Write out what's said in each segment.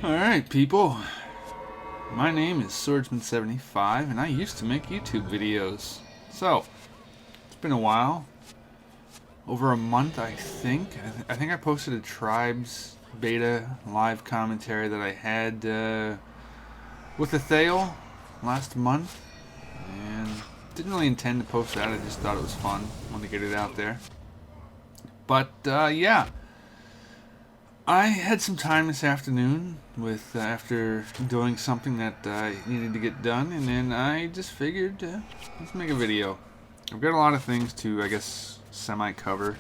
Alright, people. My name is Swordsman75, and I used to make YouTube videos. So, it's been a while. Over a month, I think. I think I posted a Tribes beta live commentary that I had with the Thale last month. And didn't really intend to post that, I just thought it was fun. Wanted to get it out there. But, yeah. I had some time this afternoon with after doing something that I needed to get done, and then I just figured let's make a video. I've got a lot of things to, I guess, semi-cover.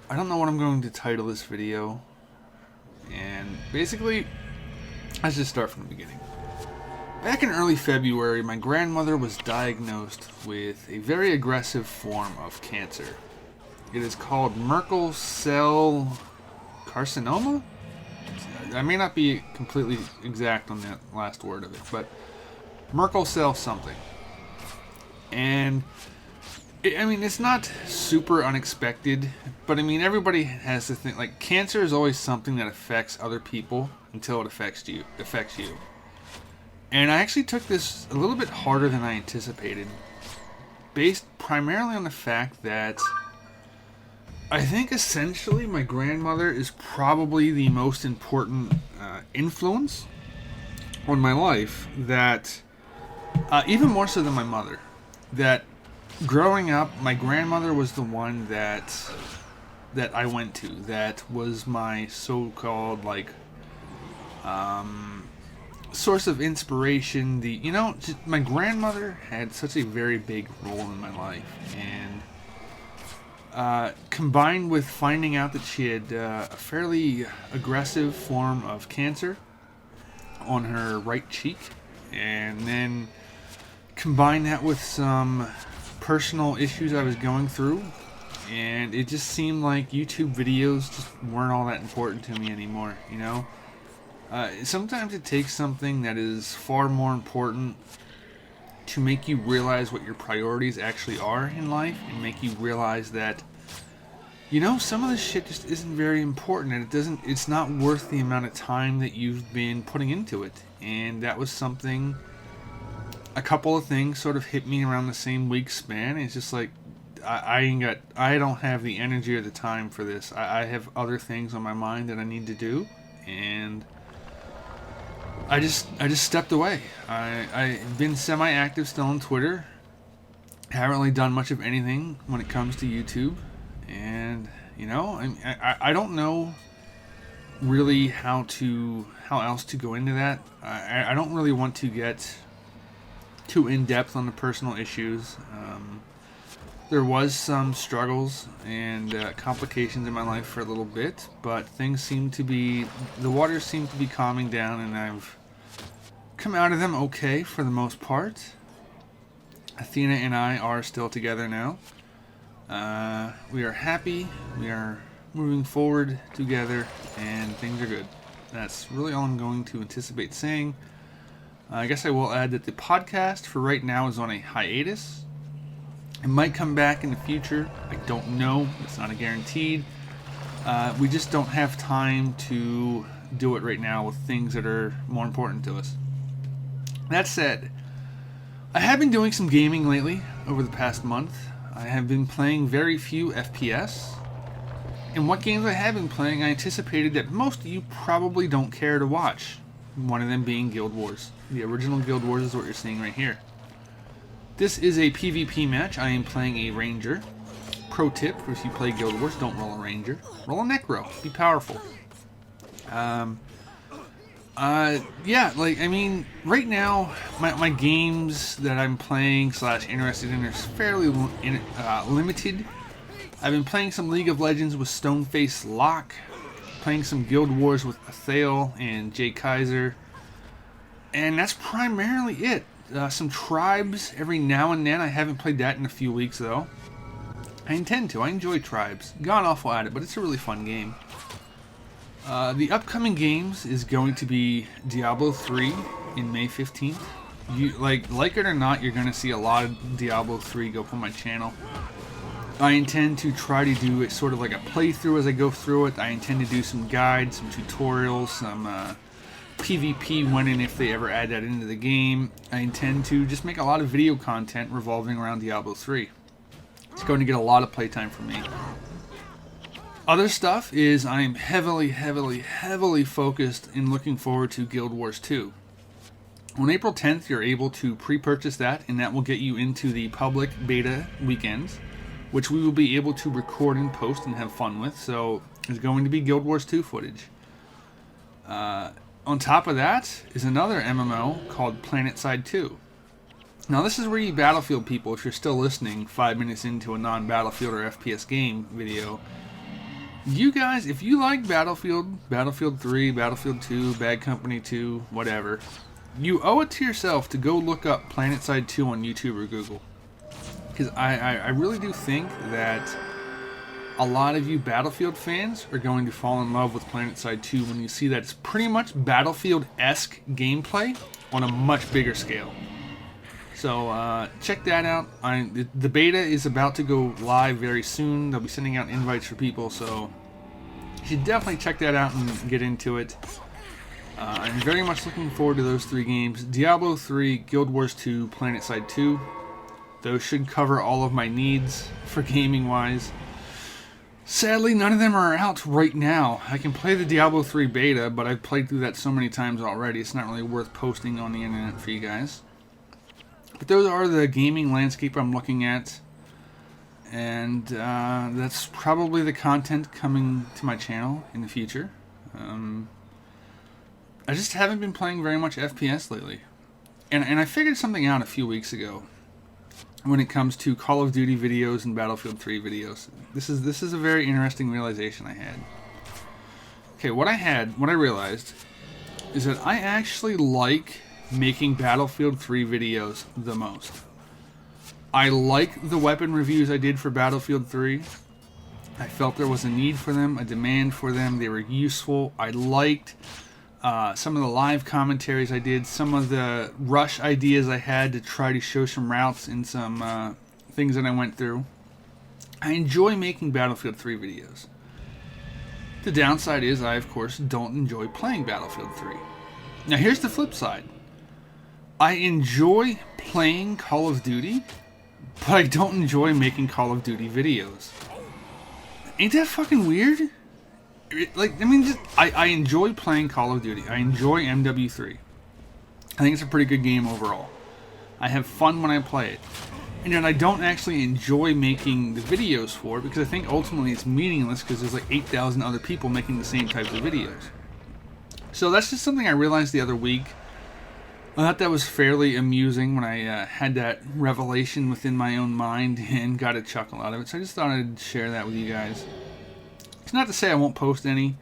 I don't know what I'm going to title this video, and basically, let's just start from the beginning. Back in early February, my grandmother was diagnosed with a very aggressive form of cancer. It is called Merkel cell carcinoma? I may not be completely exact on that last word of it, but Merkel cell something. And it's not super unexpected, but everybody has to think, like, cancer is always something that affects other people until it affects you. And I actually took this a little bit harder than I anticipated, based primarily on the fact that I think essentially my grandmother is probably the most important influence on my life, that even more so than my mother, that growing up my grandmother was the one that I went to, that was my so-called source of inspiration. My grandmother had such a very big role in my life, and combined with finding out that she had a fairly aggressive form of cancer on her right cheek, and then combine that with some personal issues I was going through, and it just seemed like YouTube videos just weren't all that important to me anymore, Sometimes it takes something that is far more important to make you realize what your priorities actually are in life, and make you realize that some of this shit just isn't very important, and it's not worth the amount of time that you've been putting into it. And that was something, a couple of things sort of hit me around the same week span. It's just like, I don't have the energy or the time for this. I have other things on my mind that I need to do, and I just stepped away. I've been semi-active still on Twitter. Haven't really done much of anything when it comes to YouTube, and I don't know really how else to go into that. I don't really want to get too in depth on the personal issues. There was some struggles and complications in my life for a little bit, but the waters seem to be calming down, and I've come out of them okay for the most part. Athena and I are still together now. We are happy, we are moving forward together, and things are good. That's really all I'm going to anticipate saying. I guess I will add that the podcast for right now is on a hiatus. It might come back in the future. I don't know. It's not a guaranteed. We just don't have time to do it right now with things that are more important to us. That said, I have been doing some gaming lately over the past month. I have been playing very few FPS. And what games I have been playing, I anticipated that most of you probably don't care to watch. One of them being Guild Wars. The original Guild Wars is what you're seeing right here. This is a PvP match. I am playing a Ranger. Pro tip, if you play Guild Wars, don't roll a Ranger. Roll a Necro. Be powerful. Right now, my games that I'm playing / interested in are fairly limited. I've been playing some League of Legends with Stoneface Locke, playing some Guild Wars with Athale and Jay Kaiser, and that's primarily it. Some Tribes every now and then. I haven't played that in a few weeks, though. I intend to. I enjoy Tribes. Gone awful at it, but it's a really fun game. The upcoming games is going to be Diablo 3 in May 15th. You like it or not, you're going to see a lot of Diablo 3 go up on my channel. I intend to try to do it sort of like a playthrough as I go through it. I intend to do some guides, some tutorials, some PvP when and if they ever add that into the game. I intend to just make a lot of video content revolving around Diablo 3. It's going to get a lot of playtime from me. Other stuff is I am heavily focused in looking forward to Guild Wars 2. On April 10th, you're able to pre-purchase that, and that will get you into the public beta weekends, which we will be able to record and post and have fun with. So there's going to be Guild Wars 2 footage. On top of that is another MMO called PlanetSide 2. Now this is where you Battlefield people, if you're still listening 5 minutes into a non-Battlefield or FPS game video, you guys, if you like Battlefield, Battlefield 3, Battlefield 2, Bad Company 2, whatever, you owe it to yourself to go look up PlanetSide 2 on YouTube or Google. Because I really do think that a lot of you Battlefield fans are going to fall in love with PlanetSide 2 when you see that it's pretty much Battlefield-esque gameplay on a much bigger scale. So check that out. The beta is about to go live very soon. They'll be sending out invites for people, so you should definitely check that out and get into it. I'm very much looking forward to those 3 games. Diablo 3, Guild Wars 2, PlanetSide 2. Those should cover all of my needs for gaming-wise. Sadly, none of them are out right now. I can play the Diablo 3 beta, but I've played through that so many times already, it's not really worth posting on the internet for you guys. But those are the gaming landscape I'm looking at. And that's probably the content coming to my channel in the future. I just haven't been playing very much FPS lately. And I figured something out a few weeks ago when it comes to Call of Duty videos and Battlefield 3 videos. This is a very interesting realization I had. Okay, what I realized is that I actually like making Battlefield 3 videos the most. I like the weapon reviews I did for Battlefield 3. I felt there was a need for them, a demand for them. They were useful. I liked some of the live commentaries I did, some of the rush ideas I had to try to show some routes and some things that I went through. I enjoy making Battlefield 3 videos. The downside is I, of course, don't enjoy playing Battlefield 3. Now here's the flip side. I enjoy playing Call of Duty, but I don't enjoy making Call of Duty videos. Ain't that fucking weird? I enjoy playing Call of Duty. I enjoy MW3. I think it's a pretty good game overall. I have fun when I play it. And then I don't actually enjoy making the videos for it because I think ultimately it's meaningless because there's like 8,000 other people making the same types of videos. So that's just something I realized the other week. I thought that was fairly amusing when I had that revelation within my own mind and got a chuckle out of it. So I just thought I'd share that with you guys. It's not to say I won't post any.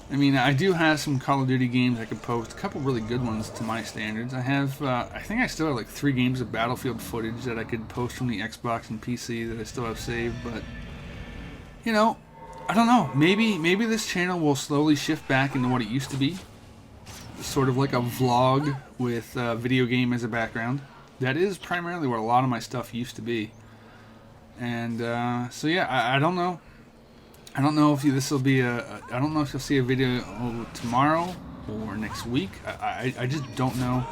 I mean, I do have some Call of Duty games I could post. A couple really good ones to my standards. I have, I think I still have like 3 games of Battlefield footage that I could post from the Xbox and PC that I still have saved. But, you know, I don't know. Maybe this channel will slowly shift back into what it used to be. Sort of like a vlog with a video game as a background. That is primarily what a lot of my stuff used to be. And so yeah, I don't know. I don't know if this will be I don't know if you'll see a video tomorrow or next week. I just don't know.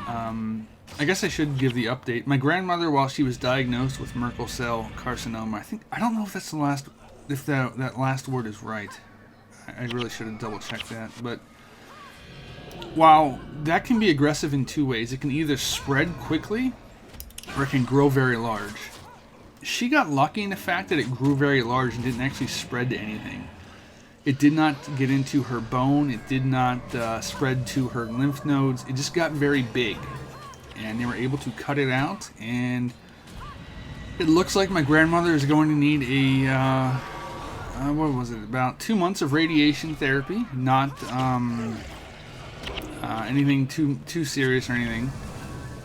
I guess I should give the update. My grandmother, while she was diagnosed with Merkel cell carcinoma, I don't know if that's the last, if that last word is right. I really should have double checked that. But while that can be aggressive in 2 ways, it can either spread quickly or it can grow very large. She got lucky in the fact that it grew very large and didn't actually spread to anything. It did not get into her bone. It did not spread to her lymph nodes. It just got very big. And they were able to cut it out. And it looks like my grandmother is going to need a, what was it, about 2 months of radiation therapy. Not anything too serious or anything.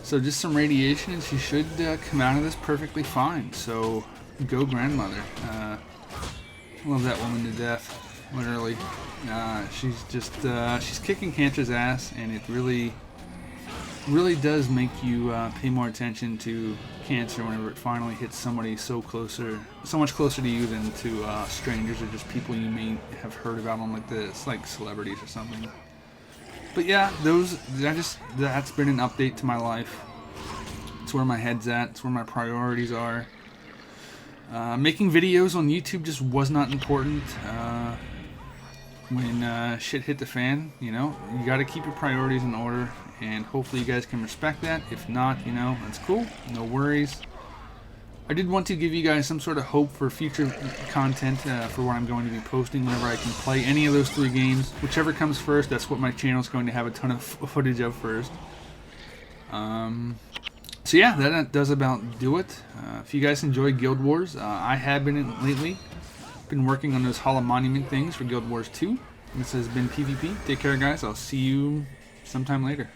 So just some radiation and she should come out of this perfectly fine. So go grandmother. Love that woman to death, literally. She's just, she's kicking cancer's ass, and it really does make you pay more attention to cancer whenever it finally hits somebody so much closer to you than to strangers or just people you may have heard about on like celebrities or something. But yeah, that's been an update to my life. It's where my head's at. It's where my priorities are. Making videos on YouTube just was not important. When shit hit the fan, you got to keep your priorities in order, and hopefully you guys can respect that. If not, that's cool. No worries. I did want to give you guys some sort of hope for future content for what I'm going to be posting whenever I can play any of those 3 games. Whichever comes first, that's what my channel is going to have a ton of footage of first. So yeah, that does about do it. If you guys enjoy Guild Wars, I have been lately. Been working on those Hall of Monument things for Guild Wars 2. This has been PvP. Take care, guys. I'll see you sometime later.